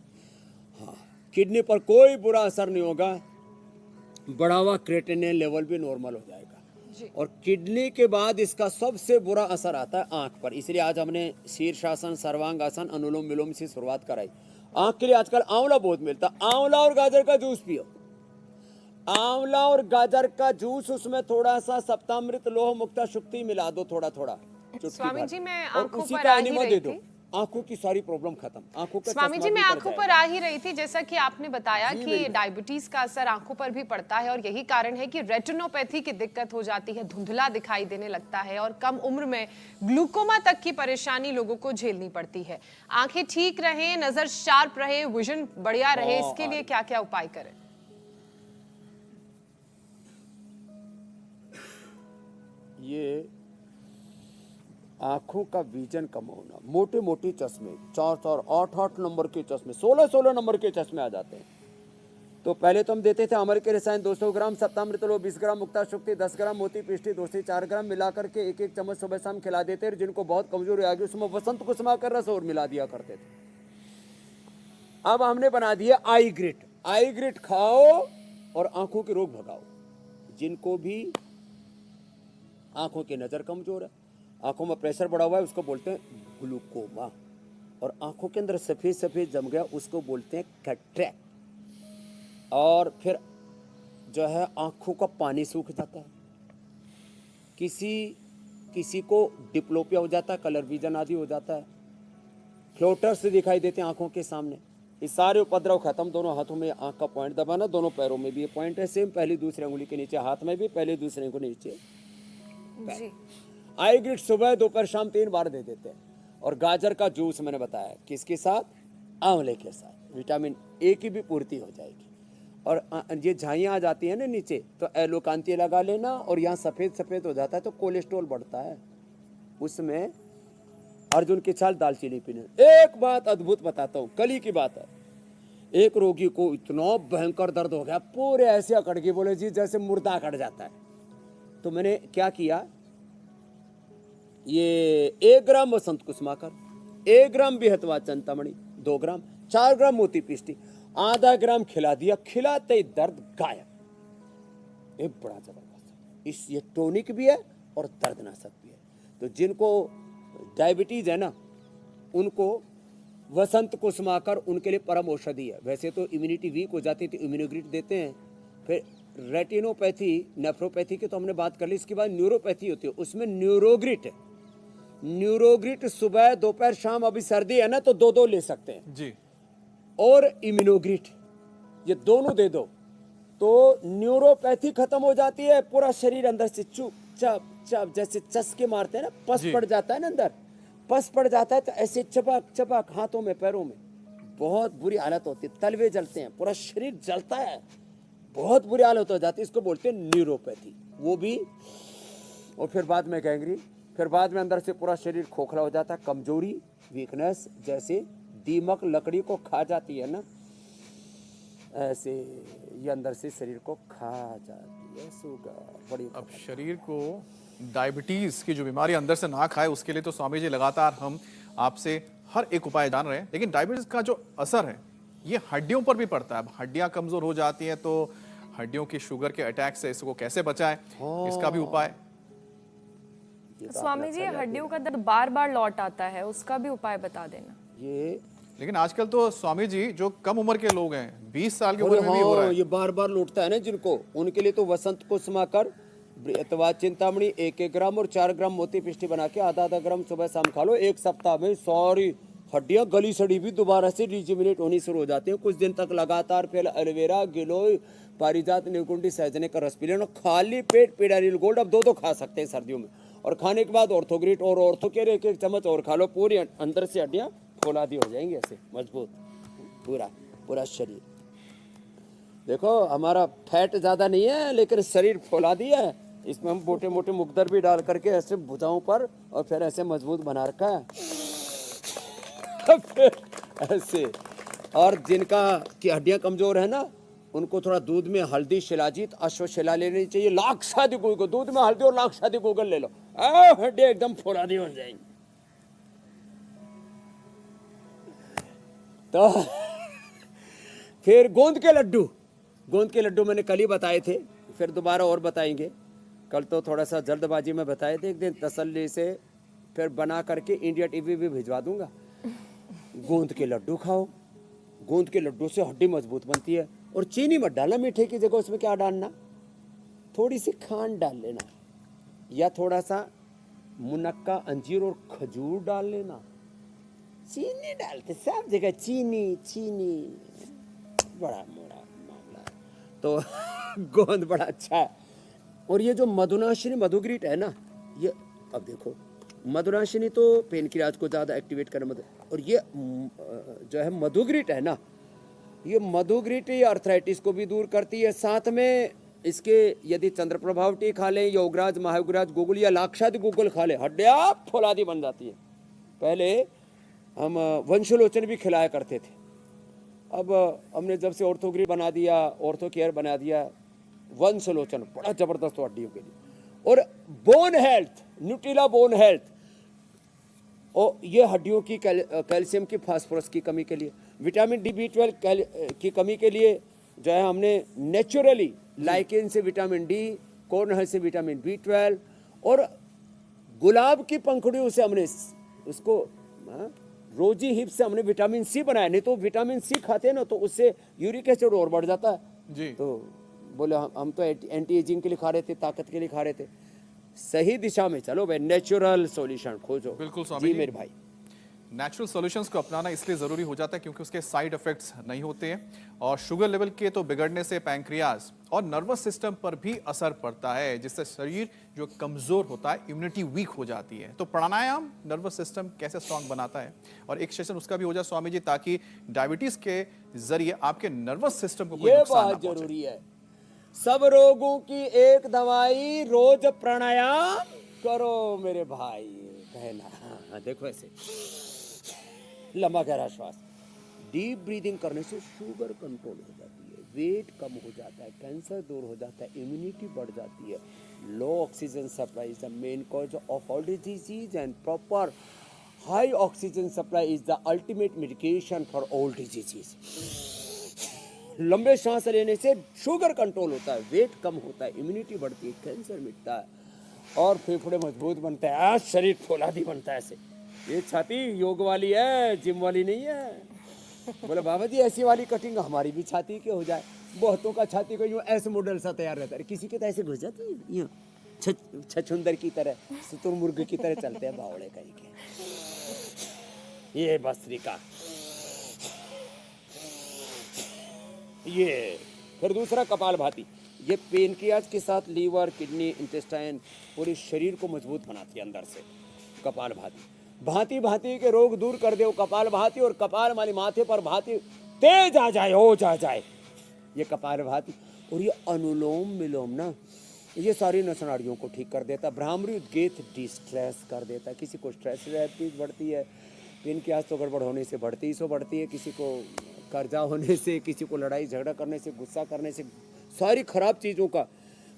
हाँ, किडनी पर कोई बुरा असर नहीं होगा, बढ़ा हुआ क्रेटिनिन लेवल भी नॉर्मल हो जाएगा। और किडनी के बाद इसका सबसे बुरा असर आता है आंख पर, इसलिए आज हमने शीर्षासन, सर्वांगासन, अनुलोम विलोम से शुरुआत कराई। आंख के लिए आजकल आंवला बहुत मिलता है, आंवला और गाजर का जूस पियो। आंवला और गाजर का जूस, उसमें थोड़ा सा सप्तामृत, लोह मुक्ता शुक्ति मिला दो, थोड़ा थोड़ा चुटकी स्वामी भर। जी, मैं और आंखों उसी पर का आ ही एनिमा रही दे दो, थी। आंखों की सारी प्रॉब्लम खत्म। आंखों का स्वामी चश्मा जी, भी मैं उतर आंखों जाएगा। पर आ ही रही थी, जैसा कि आपने बताया जी, कि मेरी बहन। डायबिटीज का असर आंखों पर भी पड़ता है और यही कारण है कि रेटिनोपैथी की दिक्कत हो जाती है, धुंधला दिखाई देने लगता है और कम उम्र में ग्लूकोमा तक की परेशानी लोगों को झेलनी पड़ती है। आंखें ठीक रहें, नजर शार्प रहे, विजन बढ़िया रहे, इसके लिए क्या क्या उपाय करें? ये आंखों का विजन कम होना, मोटे मोटे चश्मे, 4-4, 8-8 नंबर के चश्मे, 16-16 नंबर के चश्मे आ जाते हैं। तो पहले तो हम देते थे अमर के रसायन 200 ग्राम, सप्तामृत लो 20 ग्राम, मुक्ता शुक्ति 10 ग्राम, मोती पिष्टी 2 से 4 ग्राम मिलाकर के एक एक चम्मच सुबह शाम खिला देते हैं। जिनको बहुत कमजोरी आ गई उसमें वसंत कुसुमा का रस और मिला दिया करते थे। अब हमने बना दिया आई ग्रिट। आई ग्रिट खाओ और आंखों के रोग भगाओ। जिनको भी आंखों की नजर कमजोर है, आंखों में प्रेशर बढ़ा हुआ है, उसको बोलते हैं ग्लूकोमा। और आंखों के अंदर सफेद सफेद जम गया, उसको बोलते हैं कैटरेक्ट। और फिर जो है आंखों का पानी सूख जाता है, किसी को डिप्लोपिया हो जाता है, कलर विजन आदि हो जाता है, फ्लोटर्स से दिखाई देते हैं आंखों के सामने। ये सारे उपद्रव खत्म। दोनों हाथों में आंख का पॉइंट दबाना, दोनों पैरों में भी ये पॉइंट है सेम, पहली दूसरी अंगुली के नीचे, हाथ में भी पहले दूसरे को नीचे। जी, आई ग्रिट सुबह दोपहर शाम 3 बार दे देते हैं। और गाजर का जूस मैंने बताया किसके साथ, आंवले के साथ, विटामिन ए की भी पूर्ति हो जाएगी। और ये झाइयाँ आ जाती है ना नीचे, तो एलोकांती लगा लेना, और यहाँ सफेद सफेद हो जाता है तो कोलेस्ट्रॉल बढ़ता है, उसमें अर्जुन की छाल दालचीनी पीने। एक बात अद्भुत बताता हूँ, कल ही की बात है। एक रोगी को इतना भयंकर दर्द हो गया, पूरे ऐसे अकड़ के, बोले जी जैसे मुर्दा अकड़ जाता है। तो मैंने क्या किया, ये 1 ग्राम वसंत कुसुमाकर, 1 ग्राम बेहतवा चिंतामणि, 2 ग्राम, 4 ग्राम मोती पिष्टी, आधा ग्राम खिला दिया। खिलाते ही दर्द गायब। एक बड़ा जबरदस्त इस, ये टॉनिक भी है और दर्दनाशक भी है। तो जिनको डायबिटीज है ना, उनको वसंत कुसुमाकर उनके लिए परम औषधि है। वैसे तो इम्यूनिटी वीक हो जाती है तो इम्यूनोग्रिट देते हैं। फिर रेटिनोपैथी, नेफ्रोपैथी की तो हमने बात कर ली। इसके बाद न्यूरोपैथी होती है, उसमें न्यूरोग्रिट है। न्यूरोग्रिट सुबह दोपहर शाम, अभी सर्दी है ना तो 2-2 ले सकते हैं जी। और इम्यूनोग्रिट, ये दोनों दे दो तो न्यूरोपैथी खत्म हो जाती है। पूरा शरीर अंदर से चुप चाप चाप, जैसे चस्के मारते हैं ना, पस जी। पड़ जाता है ना, अंदर पस पड़ जाता है तो ऐसे चपक चपक हाथों में पैरों में बहुत बुरी हालत होती है। तलवे जलते हैं, पूरा शरीर जलता है, बहुत बुरी हालत हो जाती है। इसको बोलते हैं न्यूरोपैथी, वो भी। और फिर बाद में गैंग्रीन, फिर बाद में अंदर से पूरा शरीर खोखला हो जाता है, कमजोरी, वीकनेस, जैसे दीमक लकड़ी को खा जाती है ना, ऐसे ये अंदर से शरीर को खा जाती है शुगर बड़ी। अब शरीर को डायबिटीज की जो बीमारी अंदर से ना खाए, उसके लिए तो स्वामी जी लगातार हम आपसे हर एक उपाय जान रहे हैं। लेकिन डायबिटीज का जो असर है ये हड्डियों पर भी पड़ता है। अब हड्डियां कमजोर हो जाती हैं तो हड्डियों की शुगर के अटैक से इसको कैसे बचाएं, इसका भी उपाय। स्वामी जी, हड्डियों का दर्द बार बार लौट आता है, उसका भी उपाय बता देना। ये लेकिन आजकल तो स्वामी जी जो कम उम्र के लोग हैं, 20 साल की उम्र में भी हो रहा है। ये बार बार लौटता है ना जिनको, उनके लिए तो वसंत कुसुमाकर, बेहतवा चिंतामणि 1-1 ग्राम और 4 ग्राम मोती पिष्टी बना के आधा ग्राम सुबह शाम खा लो। 1 सप्ताह में सारी हड्डियां गली सड़ी भी दोबारा से रिजुमिनेट होनी शुरू हो जाती हैं। कुछ दिन तक लगातार फिर एलोवेरा, गिलोय, पारिजात, न्यूकुंडी, सहजने का रस पी लेना। खाली पेट पीडानिल गोल्ड अब 2 खा सकते हैं सर्दियों में। और खाने के बाद ऑर्थोग्रिट और ऑर्थोकेयर 1-1 चम्मच और खा लो। पूरी अंदर से हड्डियां फौलादी हो जाएंगी, ऐसे मजबूत पूरा शरीर। देखो हमारा फैट ज्यादा नहीं है लेकिन शरीर फौलादी है। इसमें हम मोटे मोटे मुकदर भी डाल करके ऐसे भुजाओं पर और फिर ऐसे मजबूत बना रखा है फिर ऐसे। और जिनका की हड्डियां कमजोर है ना, उनको थोड़ा दूध में हल्दी, शिलाजीत, अश्वशिला लेनी चाहिए। लाख शादी को दूध में हल्दी और लाख शादी गूगल ले लो, हड्डियां एकदम फौलादी हो जाएंगी। फिर गोंद के लड्डू, गोंद के लड्डू मैंने कल ही बताए थे, फिर दोबारा और बताएंगे। कल तो थोड़ा सा जल्दबाजी में बताए थे, एक दिन तसल्ली से फिर बना करके इंडिया टीवी भी भिजवा दूंगा। गोंद के लड्डू खाओ, गोंद के लड्डू से हड्डी मजबूत बनती है। और चीनी मत डालना मीठे की जगह, उसमें क्या डालना, थोड़ी सी खांड डाल लेना, या थोड़ा सा मुनक्का, अंजीर और खजूर डाल लेना। चीनी डालते सब जगह चीनी चीनी, बड़ा मोड़ा मामला है। तो गोंद बड़ा अच्छा है। और ये जो मधुनाशिनी मधुग्रीट है ना, ये अब देखो, मधुनाशिनी तो पेनक्रियाज को ज़्यादा एक्टिवेट करने मदद, और ये जो है मधुग्रीट है ना, ये मधुग्रीट ये अर्थराइटिस को भी दूर करती है। साथ में इसके यदि चंद्रप्रभाव टी खा लें, योगराज, महायोगराज, गुगुल या लाक्षादि गुगुल खा लें, हड्डियाँ फौलादी बन जाती है। पहले हम वंशलोचन भी खिलाया करते थे, अब हमने जब से ऑर्थोग्री बना दिया, ऑर्थो केयर बना दिया, वंशलोचन बड़ा जबरदस्त हड्डियों के लिए। और bone health, Nutrela bone health, और ये हड्डियों की कैल्शियम की, फास्फोरस की कमी के लिए, विटामिन डी B12 की कमी के लिए जो है हमने नेचुरली लाइकेन से विटामिन डी, कॉर्नहल से विटामिन B12, और गुलाब की पंखुड़ियों से हमने उसको रोजी हिप से हमने विटामिन सी बनाया। नहीं तो विटामिन सी खाते हैं ना तो उससे यूरिक एसिड और बढ़ जाता है जी। तो बोले हम तो एंटी एजिंग के लिए खा रहे थे, ताकत के लिए खा रहे थे। सही दिशा में चलो भाई, नेचुरल सॉल्यूशन खोजो। बिल्कुल स्वामी जी जी। मेरे भाई, नेचुरल सॉल्यूशंस को अपनाना इसलिए ज़रूरी हो जाता है क्योंकि उसके साइड इफेक्ट्स नहीं होते हैं, और शुगर लेवल के तो बिगड़ने से पैंक्रियाज और नर्वस सिस्टम पर भी असर पड़ता है, जिससे शरीर जो कमज़ोर होता है, इम्यूनिटी वीक हो जाती है। तो प्राणायाम नर्वस सिस्टम कैसे स्ट्रांग बनाता है, और एक सेशन उसका भी हो जाए स्वामी जी, ताकि डायबिटीज़ के जरिए आपके नर्वस सिस्टम को कोई ये नुकसान ना बहुत पहुंचे। जरूरी है। सब रोगों की एक दवाई, रोज प्राणायाम करो मेरे भाई बहना। हाँ, देखो ऐसे लंबा गहरा श्वास, डीप ब्रीदिंग करने से शुगर कंट्रोल हो जाती है, वेट कम हो जाता है, कैंसर दूर हो जाता है, इम्यूनिटी बढ़ जाती है। Low oxygen supply is the main cause of all disease, and proper high oxygen supply is the ultimate medication for all diseases. लंबे सांस लेने से शुगर कंट्रोल होता है, वेट कम होता है, इम्यूनिटी बढ़ती है, कैंसर मिटता है, और फेफड़े मजबूत बनते हैं, आज शरीर फौलादी बनता है। ऐसे ये छाती योग वाली है, जिम वाली नहीं है। बोले बाबा जी ऐसी वाली कटिंग हमारी भी छाती की हो जाए। बहुतों का छाती को यूँ ऐसे मॉडल सा तैयार रहता है, किसी के तो ऐसे घुस जाती है यूँ छछुंदर की तरह, शुतुरमुर्ग की तरह चलते हैं बावड़े कहीं के। ये भस्त्रिका, ये फिर दूसरा कपालभाति, ये पेनक्रियाज के साथ लीवर, किडनी, इंटेस्टाइन, पूरे शरीर को मजबूत बनाती है अंदर से। कपालभाति भांति भांति के रोग दूर कर दे कपालभाति, और कपाल माली माथे पर भांति तेज आ जाए, हो जाए, ये कपालभाति। और ये अनुलोम विलोम ना, ये सारी नसनाड़ियों को ठीक कर देता। भ्रामरी उद्गीत डिस्ट्रेस कर देता है, किसी को स्ट्रेस बढ़ती है, पेनक्रियाज तो गड़बड़ होने से बढ़ती है, किसी को कर्जा होने से, किसी को लड़ाई झगड़ा करने से, गुस्सा करने से, सारी खराब चीज़ों का,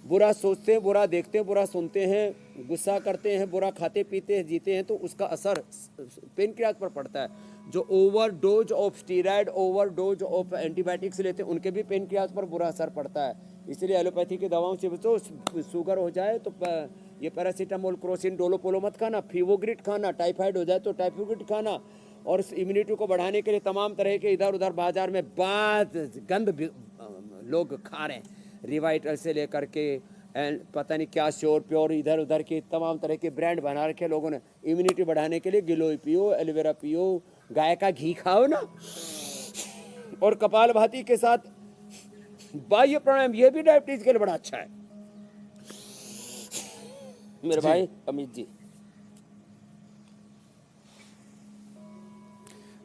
बुरा सोचते हैं, बुरा देखते हैं, बुरा सुनते हैं, गुस्सा करते हैं, बुरा खाते पीते हैं, जीते हैं, तो उसका असर पेनक्रियाज पर पड़ता है। जो overdose of steroid, overdose of antibiotics लेते हैं, उनके भी पेनक्रियाज पर बुरा असर पड़ता है। इसलिए एलोपैथी की दवाओं से बचो। शुगर हो जाए तो ये पैरासीटामोल, क्रोसिन, डोलोपोलो मत खाना, फीवोग्रिट खाना, टाइफाइड हो जाए तो टाइफोग्रिट खाना, और इम्यूनिटी को बढ़ाने के लिए तमाम तरह के इधर उधर बाजार में गंद लोग खा रहे हैं, रिवाइटल से लेकर के एंड पता नहीं क्या श्योर प्योर, इधर उधर के तमाम तरह के ब्रांड बना रखे लोगों ने। इम्यूनिटी बढ़ाने के लिए गिलोय पियो, एलोवेरा पियो, गाय का घी खाओ ना, और कपालभाति के साथ बाह्य प्राणायाम, ये भी डायबिटीज के लिए बड़ा अच्छा है मेरे भाई अमित जी।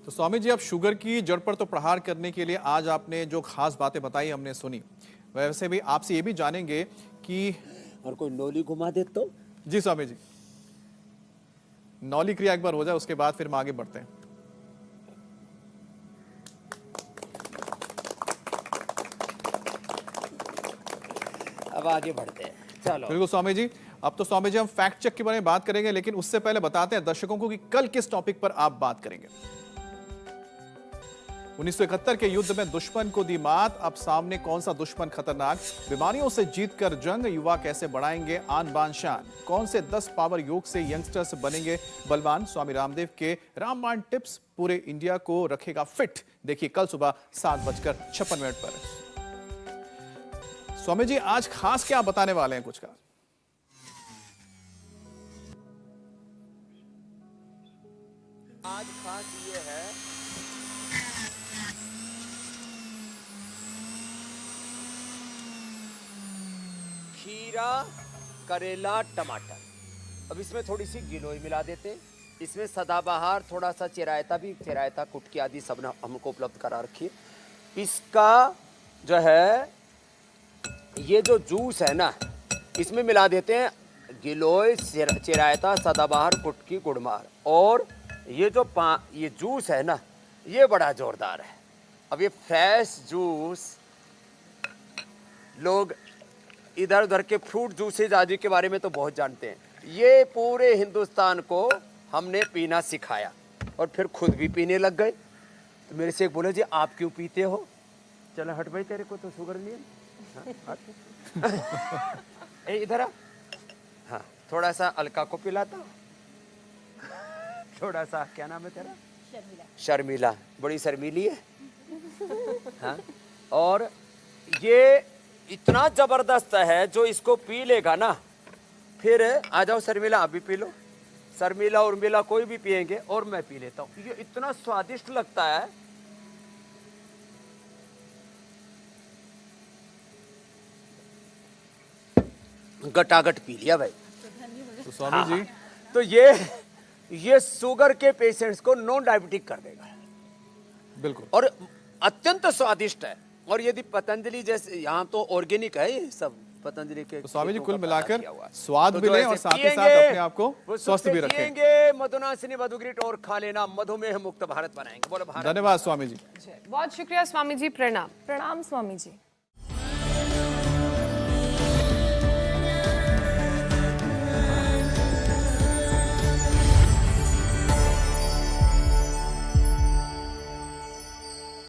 तो स्वामी जी, अब शुगर की जड़ पर तो प्रहार करने के लिए आज आपने जो खास बातें बताई हमने सुनी, वैसे भी आपसे ये भी जानेंगे कि और कोई नौली घुमा दे तो। जी स्वामी जी, नौली क्रिया एक बार हो जाए, उसके बाद फिर हम आगे बढ़ते हैं। अब आगे बढ़ते हैं, चलो। बिल्कुल स्वामी जी। अब तो स्वामी जी हम फैक्ट चेक के बारे में बात करेंगे, लेकिन उससे पहले बताते हैं दर्शकों को कि कल किस टॉपिक पर आप बात करेंगे। 1971 के युद्ध में दुश्मन को दी मात, अब सामने कौन सा दुश्मन खतरनाक? बीमारियों से जीतकर जंग, युवा कैसे बढ़ाएंगे आन बान शान? कौन से 10 पावर योग से यंगस्टर्स बनेंगे बलवान? स्वामी रामदेव के रामबाण टिप्स पूरे इंडिया को रखेगा फिट। देखिए कल सुबह 7:56 पर। स्वामी जी आज खास क्या बताने वाले हैं कुछ का? आज खास ये है खीरा, करेला, टमाटर। अब इसमें थोड़ी सी गिलोय मिला देते हैं। इसमें सदाबहार, थोड़ा सा चिरायता भी, चिरायता कुटकी आदि सब ने हमको उपलब्ध करा रखी है। इसका जो है ये जो जूस है ना, इसमें मिला देते हैं गिलोय, चिरायता, सदाबहार, कुटकी, गुड़मार। और ये जो ये जूस है ना, ये बड़ा जोरदार है। अब ये फ्रेश जूस, लोग इधर उधर के फ्रूट जूसेज आदि के बारे में तो बहुत जानते हैं। ये पूरे हिंदुस्तान को हमने पीना सिखाया और फिर खुद भी पीने लग गए। तो मेरे से एक बोले जी आप क्यों पीते हो? चलो हट भाई, तेरे को तो शुगर नहीं है। इधर आ। हाँ, थोड़ा सा अलका को पिलाता हूँ। थोड़ा सा, क्या नाम है तेरा? शर्मिला। बड़ी शर्मीली है। हाँ? और ये इतना जबरदस्त है, जो इसको पी लेगा ना, फिर आ जाओ शर्मिला, आप भी पी लो। शर्मिला उर्मिला कोई भी पिएंगे और मैं पी लेता हूँ। ये इतना स्वादिष्ट लगता है। गटागट पी लिया भाई। तो स्वामी जी तो ये शुगर के पेशेंट्स को नॉन डायबिटिक कर देगा। बिल्कुल। और अत्यंत स्वादिष्ट है। और यदि पतंजलि जैसे, यहाँ तो ऑर्गेनिक है ये सब, पतंजलि के। तो स्वामी जी खेतों कुल का मिलाकर पैदा किया हुआ है। स्वाद तो भी जो लें ऐसे और साथ ही साथ पिएंगे, अपने आप को वो स्वस्थ भी रखें। पिएंगे, मधुनासिनी मधुग्रिट और खा लेना, मधुमेह मुक्त भारत बनाएंगे। बोलो भारत। धन्यवाद स्वामी जी। बहुत शुक्रिया स्वामी जी, प्रणाम। प्रणाम स्वामी जी।